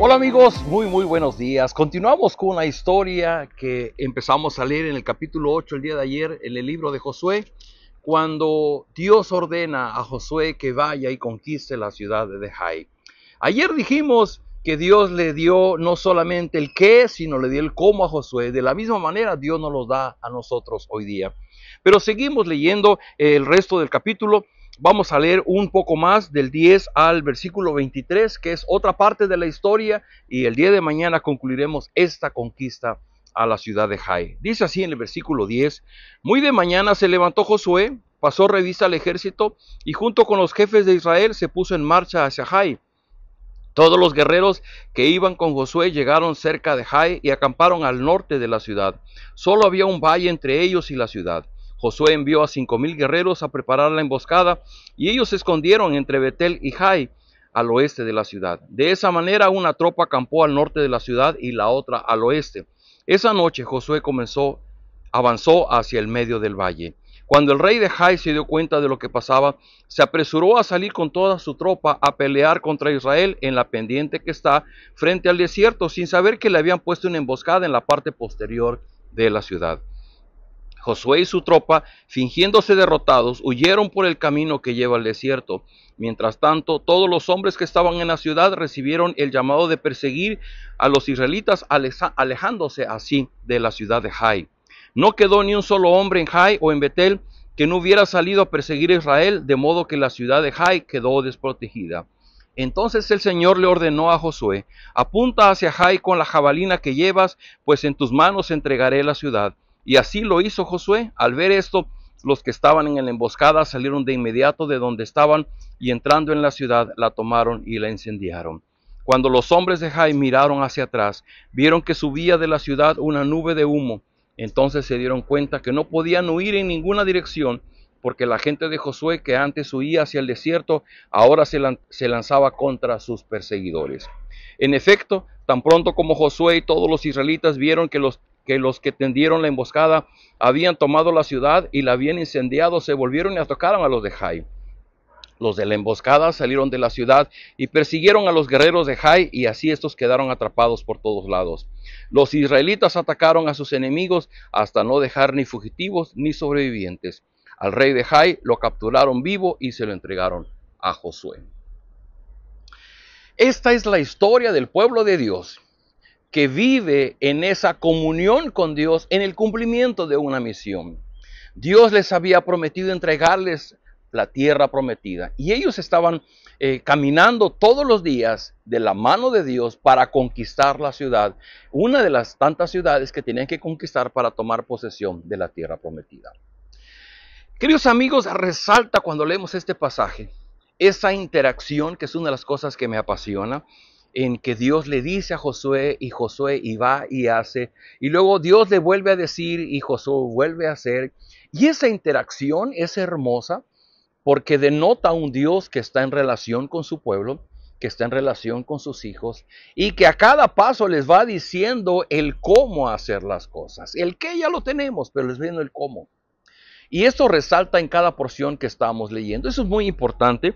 Hola amigos, muy buenos días. Continuamos con la historia que empezamos a leer en el capítulo 8 el día de ayer en el libro de Josué, cuando Dios ordena a Josué que vaya y conquiste la ciudad de Jai. Ayer dijimos que Dios le dio no solamente el qué, sino le dio el cómo a Josué. De la misma manera Dios nos los da a nosotros hoy día. Pero seguimos leyendo el resto del capítulo. Vamos a leer un poco más del 10 al versículo 23, que es otra parte de la historia, y el día de mañana concluiremos esta conquista a la ciudad de Jai. Dice así en el versículo 10: Muy de mañana se levantó Josué, pasó revista al ejército, y junto con los jefes de Israel se puso en marcha hacia Jai. Todos los guerreros que iban con Josué llegaron cerca de Jai y acamparon al norte de la ciudad. Solo había un valle entre ellos y la ciudad. Josué envió a 5,000 guerreros a preparar la emboscada, y ellos se escondieron entre Betel y Jai, al oeste de la ciudad. De esa manera una tropa acampó al norte de la ciudad y la otra al oeste. Esa noche Josué avanzó hacia el medio del valle. Cuando el rey de Jai se dio cuenta de lo que pasaba, se apresuró a salir con toda su tropa a pelear contra Israel en la pendiente que está frente al desierto, sin saber que le habían puesto una emboscada en la parte posterior de la ciudad. Josué y su tropa, fingiéndose derrotados, huyeron por el camino que lleva al desierto. Mientras tanto, todos los hombres que estaban en la ciudad recibieron el llamado de perseguir a los israelitas, alejándose así de la ciudad de Jai. No quedó ni un solo hombre en Jai o en Betel que no hubiera salido a perseguir a Israel, de modo que la ciudad de Jai quedó desprotegida. Entonces el Señor le ordenó a Josué: apunta hacia Jai con la jabalina que llevas, pues en tus manos entregaré la ciudad. Y así lo hizo Josué. Al ver esto, los que estaban en la emboscada salieron de inmediato de donde estaban, y entrando en la ciudad la tomaron y la incendiaron. Cuando los hombres de Jai miraron hacia atrás, vieron que subía de la ciudad una nube de humo. Entonces se dieron cuenta que no podían huir en ninguna dirección, porque la gente de Josué, que antes huía hacia el desierto, ahora se lanzaba contra sus perseguidores. En efecto, tan pronto como Josué y todos los israelitas vieron que los que tendieron la emboscada habían tomado la ciudad y la habían incendiado, se volvieron y atacaron a los de Jai. Los de la emboscada salieron de la ciudad y persiguieron a los guerreros de Jai, y así estos quedaron atrapados por todos lados. Los israelitas atacaron a sus enemigos hasta no dejar ni fugitivos ni sobrevivientes. Al rey de Jai lo capturaron vivo y se lo entregaron a Josué. Esta es la historia del pueblo de Dios, que vive en esa comunión con Dios en el cumplimiento de una misión. Dios les había prometido entregarles la tierra prometida, y ellos estaban caminando todos los días de la mano de Dios para conquistar la ciudad, una de las tantas ciudades que tenían que conquistar para tomar posesión de la tierra prometida. Queridos amigos, resalta cuando leemos este pasaje esa interacción, que es una de las cosas que me apasiona, en que Dios le dice a Josué y va y hace, y luego Dios le vuelve a decir y Josué vuelve a hacer. Y esa interacción es hermosa porque denota un Dios que está en relación con su pueblo, que está en relación con sus hijos, y que a cada paso les va diciendo el cómo hacer las cosas. El qué ya lo tenemos, pero les va diciendo el cómo. Y esto resalta en cada porción que estamos leyendo. Eso es muy importante.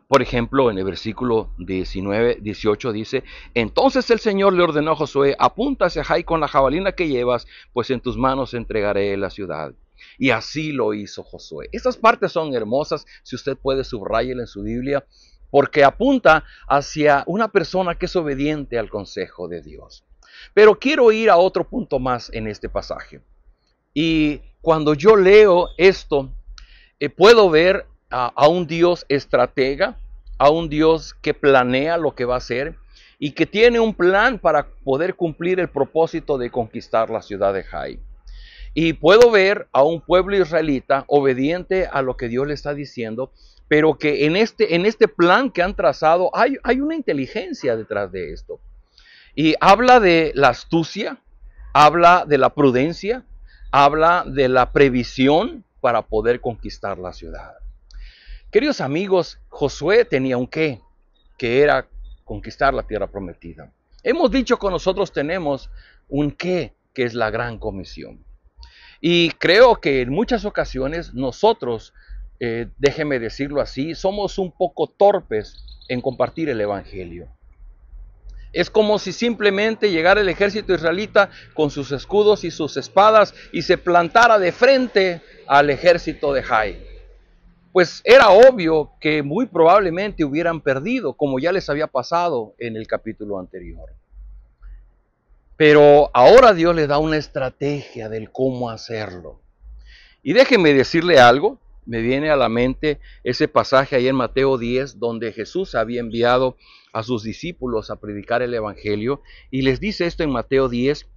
Por ejemplo, en el versículo 18 dice: entonces el Señor le ordenó a Josué: apunta hacia Jai con la jabalina que llevas, pues en tus manos entregaré la ciudad. Y así lo hizo Josué. Estas partes son hermosas. Si usted puede, subrayarla en su Biblia, porque apunta hacia una persona que es obediente al consejo de Dios. Pero quiero ir a otro punto más en este pasaje. Y cuando yo leo esto, puedo ver a un Dios estratega, a un Dios que planea lo que va a hacer y que tiene un plan para poder cumplir el propósito de conquistar la ciudad de Jai. Y puedo ver a un pueblo israelita obediente a lo que Dios le está diciendo, pero que en este plan que han trazado hay una inteligencia detrás de esto. Y habla de la astucia, habla de la prudencia, habla de la previsión para poder conquistar la ciudad. Queridos amigos, Josué tenía un qué, que era conquistar la tierra prometida. Hemos dicho que nosotros tenemos un qué, que es la gran comisión. Y creo que en muchas ocasiones nosotros, déjeme decirlo así, somos un poco torpes en compartir el evangelio. Es como si simplemente llegara el ejército israelita con sus escudos y sus espadas y se plantara de frente al ejército de Jai. Pues era obvio que muy probablemente hubieran perdido, como ya les había pasado en el capítulo anterior. Pero ahora Dios les da una estrategia del cómo hacerlo. Y déjenme decirle algo, me viene a la mente ese pasaje ahí en Mateo 10, donde Jesús había enviado a sus discípulos a predicar el Evangelio, y les dice esto en Mateo 10,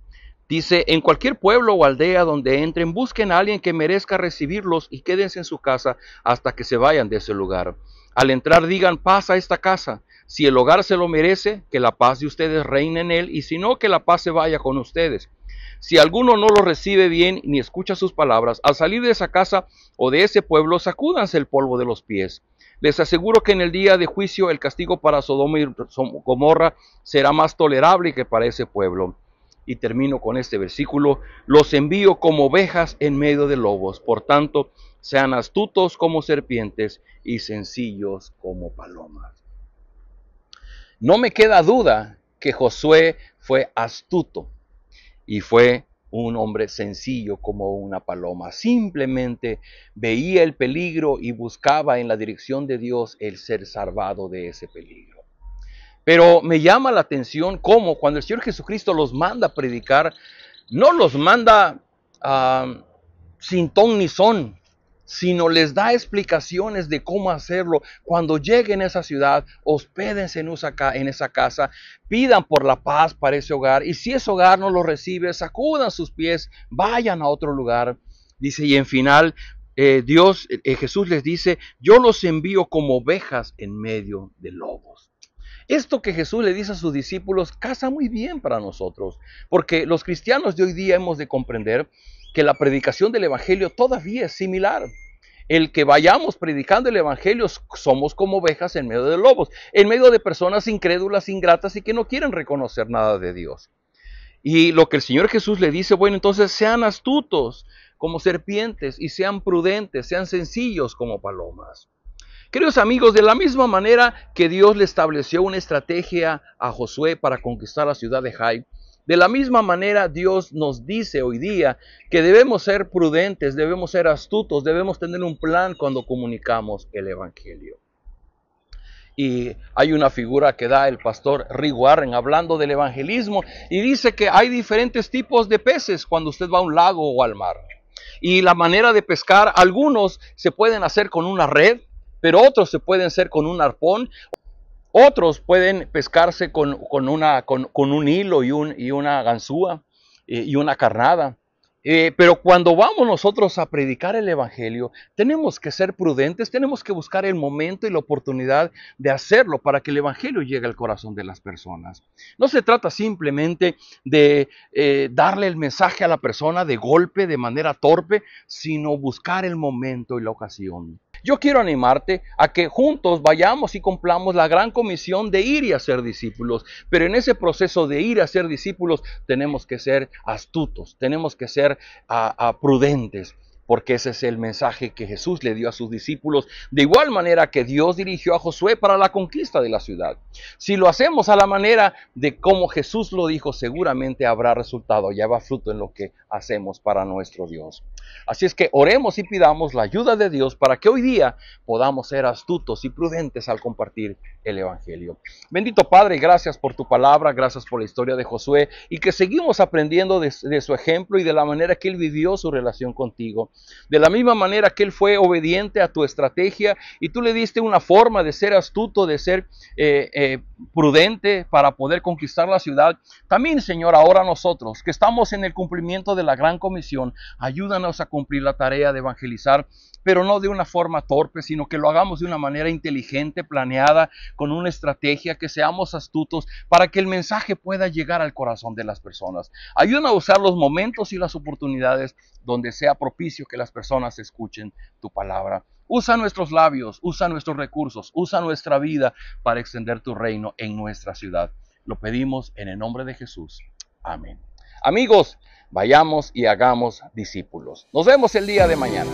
dice, en cualquier pueblo o aldea donde entren, busquen a alguien que merezca recibirlos y quédense en su casa hasta que se vayan de ese lugar. Al entrar digan, paz a esta casa. Si el hogar se lo merece, que la paz de ustedes reine en él, y si no, que la paz se vaya con ustedes. Si alguno no lo recibe bien ni escucha sus palabras, al salir de esa casa o de ese pueblo, sacúdanse el polvo de los pies. Les aseguro que en el día de juicio el castigo para Sodoma y Gomorra será más tolerable que para ese pueblo. Y termino con este versículo, los envío como ovejas en medio de lobos, por tanto, sean astutos como serpientes y sencillos como palomas. No me queda duda que Josué fue astuto y fue un hombre sencillo como una paloma. Simplemente veía el peligro y buscaba en la dirección de Dios el ser salvado de ese peligro. Pero me llama la atención cómo cuando el Señor Jesucristo los manda a predicar, no los manda sin ton ni son, sino les da explicaciones de cómo hacerlo. Cuando lleguen a esa ciudad, hospédense en esa casa, pidan por la paz para ese hogar, y si ese hogar no lo recibe, sacudan sus pies, vayan a otro lugar. Dice, y en final, Jesús les dice, yo los envío como ovejas en medio de lobos. Esto que Jesús le dice a sus discípulos casa muy bien para nosotros, porque los cristianos de hoy día hemos de comprender que la predicación del Evangelio todavía es similar. El que vayamos predicando el Evangelio somos como ovejas en medio de lobos, en medio de personas incrédulas, ingratas y que no quieren reconocer nada de Dios. Y lo que el Señor Jesús le dice, bueno, entonces sean astutos como serpientes y sean prudentes, sean sencillos como palomas. Queridos amigos, de la misma manera que Dios le estableció una estrategia a Josué para conquistar la ciudad de Jai, de la misma manera Dios nos dice hoy día que debemos ser prudentes, debemos ser astutos, debemos tener un plan cuando comunicamos el Evangelio. Y hay una figura que da el pastor Rick Warren hablando del evangelismo y dice que hay diferentes tipos de peces cuando usted va a un lago o al mar. Y la manera de pescar, algunos se pueden hacer con una red, pero otros se pueden hacer con un arpón, otros pueden pescarse con un hilo y una ganzúa y una carnada. Pero cuando vamos nosotros a predicar el Evangelio, tenemos que ser prudentes, tenemos que buscar el momento y la oportunidad de hacerlo para que el Evangelio llegue al corazón de las personas. No se trata simplemente de darle el mensaje a la persona de golpe, de manera torpe, sino buscar el momento y la ocasión. Yo quiero animarte a que juntos vayamos y cumplamos la gran comisión de ir y hacer discípulos. Pero en ese proceso de ir a ser discípulos tenemos que ser astutos, tenemos que ser prudentes. Porque ese es el mensaje que Jesús le dio a sus discípulos, de igual manera que Dios dirigió a Josué para la conquista de la ciudad. Si lo hacemos a la manera de como Jesús lo dijo, seguramente habrá resultado y habrá fruto en lo que hacemos para nuestro Dios. Así es que oremos y pidamos la ayuda de Dios para que hoy día podamos ser astutos y prudentes al compartir el Evangelio. Bendito Padre, gracias por tu palabra, gracias por la historia de Josué y que seguimos aprendiendo de su ejemplo y de la manera que él vivió su relación contigo. De la misma manera que él fue obediente a tu estrategia y tú le diste una forma de ser astuto, de ser prudente para poder conquistar la ciudad. También, Señor, ahora nosotros que estamos en el cumplimiento de la gran comisión, ayúdanos a cumplir la tarea de evangelizar, pero no de una forma torpe, sino que lo hagamos de una manera inteligente, planeada, con una estrategia, que seamos astutos para que el mensaje pueda llegar al corazón de las personas. Ayúdanos a usar los momentos y las oportunidades donde sea propicio que las personas escuchen tu palabra. Usa nuestros labios, usa nuestros recursos, usa nuestra vida para extender tu reino en nuestra ciudad. Lo pedimos en el nombre de Jesús. Amén. Amigos, vayamos y hagamos discípulos. Nos vemos el día de mañana.